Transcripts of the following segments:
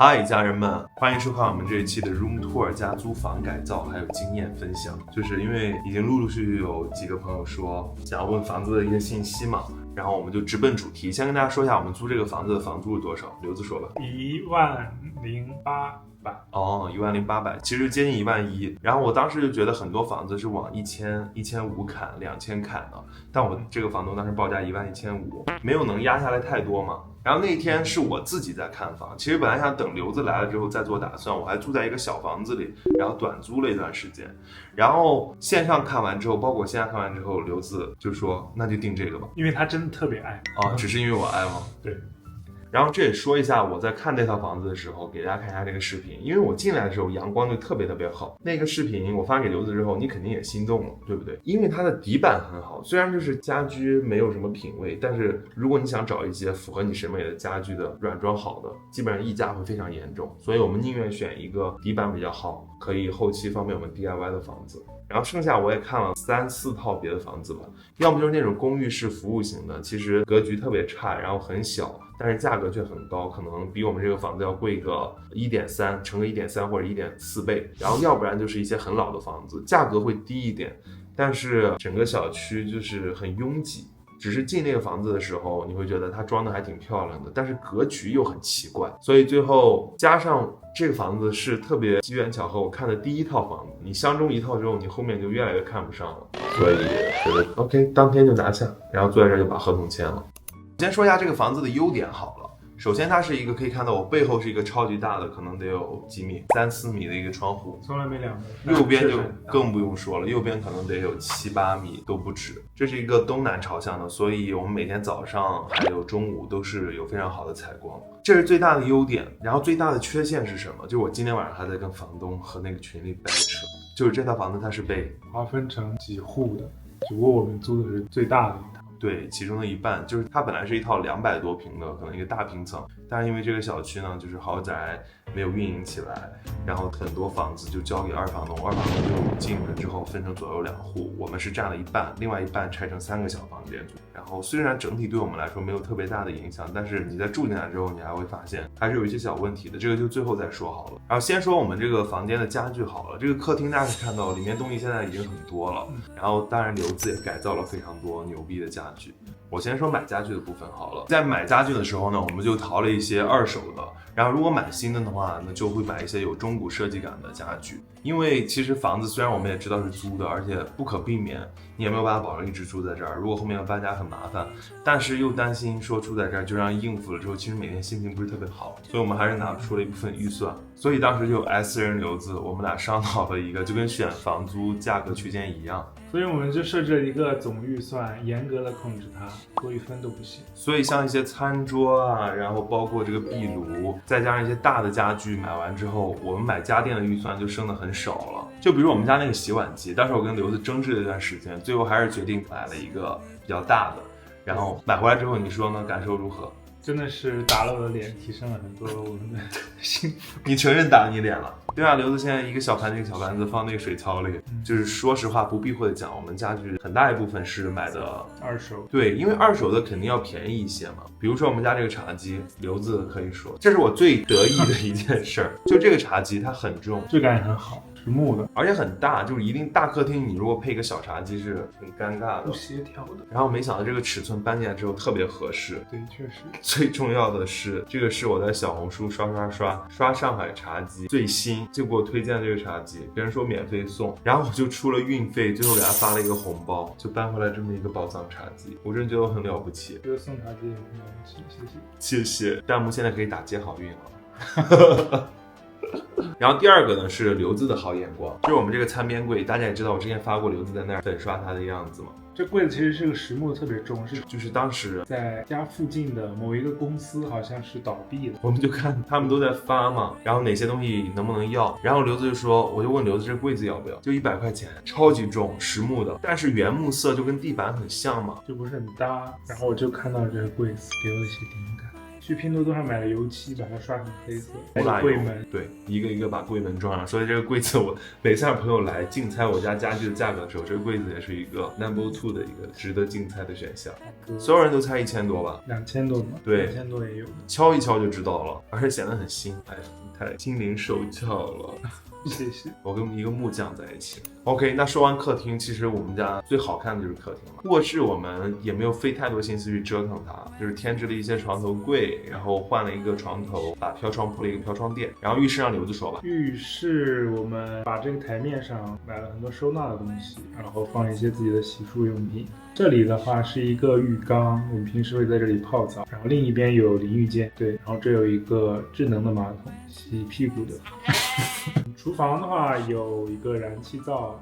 嗨，家人们，欢迎收看我们这一期的 Room Tour 加租房改造还有经验分享。就是因为已经陆陆续续有几个朋友说想要问房子的一些信息嘛，然后我们就直奔主题，先跟大家说一下我们租这个房子的房租是多少。刘子说吧。10800哦，10800，其实接近11000。然后我当时就觉得很多房子是往1000、1500砍、2000砍的，但我这个房东当时报价11500，没有能压下来太多嘛。然后那一天是我自己在看房，其实本来想等刘子来了之后再做打算，我还住在一个小房子里，然后短租了一段时间。然后线上看完之后，包括线下看完之后，刘子就说那就定这个吧，因为他真的特别爱啊，只是因为我爱吗？对。然后这也说一下，我在看这套房子的时候，给大家看一下这个视频。因为我进来的时候阳光就特别好，那个视频我发给刘子之后，你肯定也心动了，对不对？因为它的底板很好，虽然就是家居没有什么品味，但是如果你想找一些符合你审美的家居的软装好的，基本上溢价会非常严重，所以我们宁愿选一个底板比较好，可以后期方便我们 DIY 的房子。然后剩下我也看了3、4套别的房子吧，要么就是那种公寓式服务型的，其实格局特别差，然后很小，但是价格却很高，可能比我们这个房子要贵个1.3乘个1.3或者1.4倍。然后要不然就是一些很老的房子，价格会低一点，但是整个小区就是很拥挤。只是进那个房子的时候，你会觉得它装的还挺漂亮的，但是格局又很奇怪，所以最后加上这个房子是特别机缘巧合，我看的第一套房子，你相中一套之后，你后面就越来越看不上了，所以觉得 OK， 当天就拿下，然后坐在这儿就把合同签了。先说一下这个房子的优点好了。首先它是一个可以看到我背后是一个超级大的，可能得有几米，3、4米的一个窗户，从来没2米。右边就更不用说了，右边可能得有7、8米都不止。这是一个东南朝向的，所以我们每天早上还有中午都是有非常好的采光，这是最大的优点。然后最大的缺陷是什么？就是我今天晚上还在跟房东和那个群里掰扯，就是这套房子它是被划分成几户的，只不过我们租的是最大的一套。对，其中的一半，就是它本来是一套200多平的，可能一个大平层，但是因为这个小区呢，就是豪宅没有运营起来，然后很多房子就交给二房东，二房东就进了之后分成左右2户，我们是占了一半，另外一半拆成3个小房间。然后虽然整体对我们来说没有特别大的影响，但是你在住进来之后，你还会发现还是有一些小问题的，这个就最后再说好了。然后先说我们这个房间的家具好了，这个客厅大家可以看到里面东西现在已经很多了，然后当然刘子也改造了非常多牛逼的家具。我先说买家具的部分好了，在买家具的时候呢，我们就淘了一些二手的，然后如果买新的话，那就会买一些有中古设计感的家具。因为其实房子虽然我们也知道是租的，而且不可避免，你也没有办法保证一直住在这儿，如果后面要搬家很麻烦，但是又担心说住在这儿就让应付了之后，其实每天心情不是特别好，所以我们还是拿出了一部分预算。所以当时就 S 人刘子，我们俩商讨了一个，就跟选房租价格区间一样，所以我们就设置了一个总预算，严格的控制它，多1分都不行。所以像一些餐桌啊，然后包括这个壁炉，再加上一些大的家具，买完之后，我们买家电的预算就剩得很少了。就比如我们家那个洗碗机，当时我跟刘子争执了一段时间，最后还是决定买了一个比较大的。然后买回来之后，你说呢？感受如何？真的是打了我的脸，提升了很多我们的幸福。你承认打你脸了？对啊，刘子现在一个小盘子一个小盘子放那个水槽里，就是说实话不避讳的讲，我们家具很大一部分是买的二手。对，因为二手的肯定要便宜一些嘛。比如说我们家这个茶几，刘子可以说这是我最得意的一件事儿，就这个茶几它很重，质感也很好，是木的，而且很大，就是一定大客厅你如果配一个小茶几是很尴尬的，不协调的。然后没想到这个尺寸搬进来之后特别合适。对，确实。最重要的是，这个是我在小红书刷上海茶几最新，就给我推荐这个茶几，别人说免费送，然后我就出了运费，最后给他发了一个红包，就搬回来这么一个宝藏茶几，我真的觉得我很了不起。觉得送茶几也很了不起，谢谢。弹幕现在可以打接好运了。然后第二个呢是刘子的好眼光，就是我们这个餐边柜，大家也知道我之前发过刘子在那儿粉刷它的样子嘛。这柜子其实是个实木，特别重，就是当时在家附近的某一个公司好像是倒闭了，我们就看他们都在发嘛，然后哪些东西能不能要，然后刘子就说，我就问刘子这柜子要不要，就100块钱，超级重，实木的，但是原木色就跟地板很像嘛，就不是很搭。然后我就看到这个柜子，给我一些灵感，去拼多多上买了油漆，把它刷成黑色，还有大柜门，对，一个一个把柜门装上。所以这个柜子，我每次让朋友来竞猜我家家具的价格的时候，这个柜子也是一个 No.2 的一个值得竞猜的选项。所有人都猜1000多吧？2000多嘛？对，2000多也有，敲一敲就知道了，而且显得很新。哎呀，你太心灵手巧了。谢谢。我跟一个木匠在一起。OK， 那说完客厅，其实我们家最好看的就是客厅了。卧室我们也没有费太多心思去折腾它，就是添置了一些床头柜，然后换了一个床头，把飘窗铺了一个飘窗垫。然后浴室让刘子说吧。浴室我们把这个台面上买了很多收纳的东西，然后放一些自己的洗漱用品。这里的话是一个浴缸，我们平时会在这里泡澡，然后另一边有淋浴间，对，然后这有一个智能的马桶，洗屁股的。厨房的话有一个燃气灶，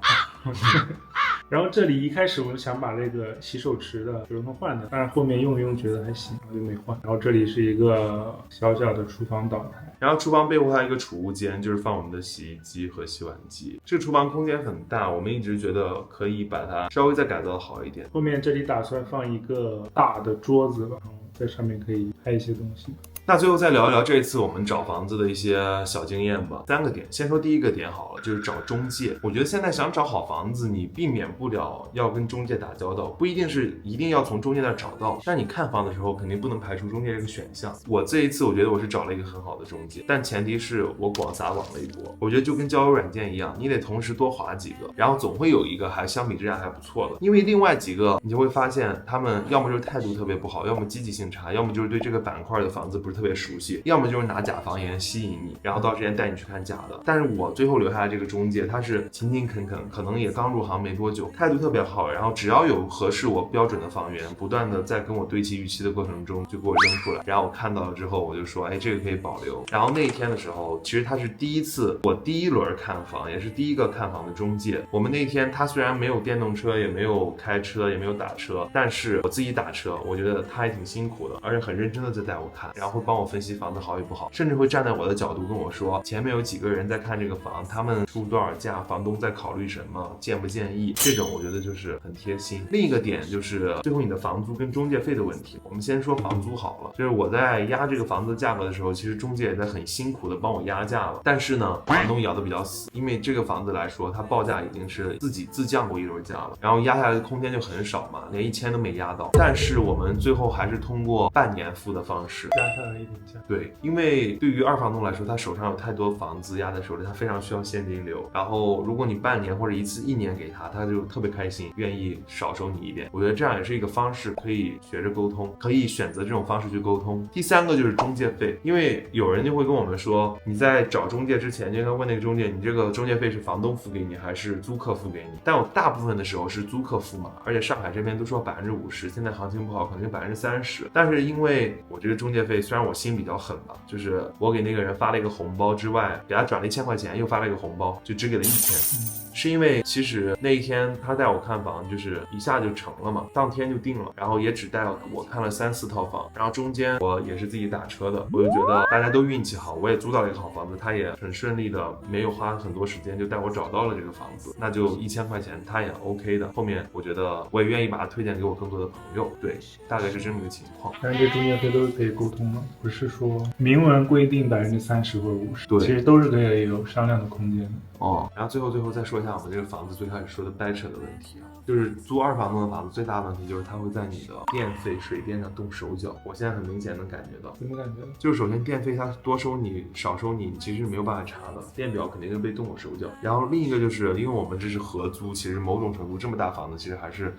然后这里一开始我们想把这个洗手池的水龙头换掉，但是后面用一用觉得还行，然后就没换。然后这里是一个小小的厨房岛台，然后厨房背后还有一个储物间，就是放我们的洗衣机和洗碗机。这个厨房空间很大，我们一直觉得可以把它稍微再改造的好一点。后面这里打算放一个大的桌子吧，然后在上面可以拍一些东西。那最后再聊一聊这一次我们找房子的一些小经验吧。3个点，先说第一个点好了，就是找中介。我觉得现在想找好房子，你避免不了要跟中介打交道，不一定是一定要从中介那儿找到，但你看房的时候肯定不能排除中介这个选项。我这一次我觉得我是找了一个很好的中介，但前提是我广撒网了一波。我觉得就跟交友软件一样，你得同时多划几个，然后总会有一个还相比之下还不错的，因为另外几个你就会发现他们要么就是态度特别不好，要么积极性差，要么就是对这个板块的房子不是特别熟悉，要么就是拿假房源吸引你，然后到之前带你去看假的。但是我最后留下的这个中介，他是勤勤恳恳，可能也刚入行没多久，态度特别好，然后只要有合适我标准的房源，不断的在跟我堆砌预期的过程中就给我扔出来，然后我看到了之后我就说，哎，这个可以保留。然后那一天的时候，其实他是第一次我第一轮看房，也是第一个看房的中介。我们那天他虽然没有电动车，也没有开车，也没有打车，但是我自己打车，我觉得他还挺辛苦的，而且很认真的在带我看，然后会帮我分析房子好与不好，甚至会站在我的角度跟我说，前面有几个人在看这个房，他们出多少价，房东在考虑什么，建不建议，这种我觉得就是很贴心。另一个点就是最后你的房租跟中介费的问题。我们先说房租好了，就是我在压这个房子的价格的时候，其实中介也在很辛苦的帮我压价了，但是呢，房东咬得比较死，因为这个房子来说，它报价已经是自己自降过一轮价了，然后压下来的空间就很少嘛，连1000都没压到。但是我们最后还是通过半年付的方式压下来一点价。对，因为对于二房东来说，他手上有太多房子压在手里，他非常需要现金流。然后如果你半年或者1年给他，他就特别开心，愿意少收你一点。我觉得这样也是一个方式，可以学着沟通，可以选择这种方式去沟通。第3个就是中介费，因为有人就会跟我们说，你在找中介之前就应该问那个中介，你这个中介费是房东付给你还是租客付给你？但我大部分的时候是租客付嘛，而且上海这边都说50%，现在行情不好，可能就30%。但是因为我这个中介费，虽然我心比较狠吧，就是我给那个人发了一个红包之外，给他转了1000块钱，又发了一个红包，就只给了1000。是因为其实那一天他带我看房，就是一下就成了嘛，当天就定了，然后也只带我看了3、4套房，然后中间我也是自己打车的，我就觉得大家都运气好，我也租到了一个好房子，他也很顺利的，没有花很多时间就带我找到了这个房子，那就1000块钱他也 OK 的。后面我觉得我也愿意把它推荐给我更多的朋友，对，大概是这么一个情况。但是这中介费都是可以沟通的，不是说明文规定30%或者50%，对，其实都是可以有商量的空间的。哦，然后最后再说一下我们这个房子最开始说的掰扯的问题啊，就是租二房东的房子最大的问题就是它会在你的电费、水电上动手脚。我现在很明显能感觉到，怎么感觉？就是首先电费它多收你少收你，其实是没有办法查的，电表肯定是被动了手脚。然后另一个就是因为我们这是合租，其实某种程度这么大房子其实还是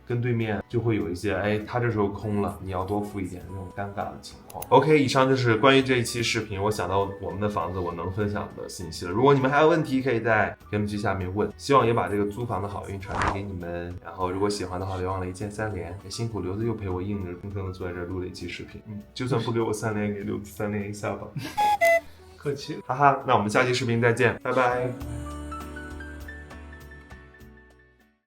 跟对面就会有一些，哎，他这时候空了，你要多付一点这种尴尬的情况。OK， 以上就是关于这一期视频我想到我们的房子我能分享的信息了。如果你们还有问题，可以在评论区下面问。希望也把这个租房的好运传递给你们。然后如果喜欢的话，别忘了一键3连。也辛苦刘子又陪我硬着撑撑的坐在这儿录了一期视频。就算不给我3连，给刘子3连一下吧。客气了，哈哈，那我们下期视频再见，拜拜。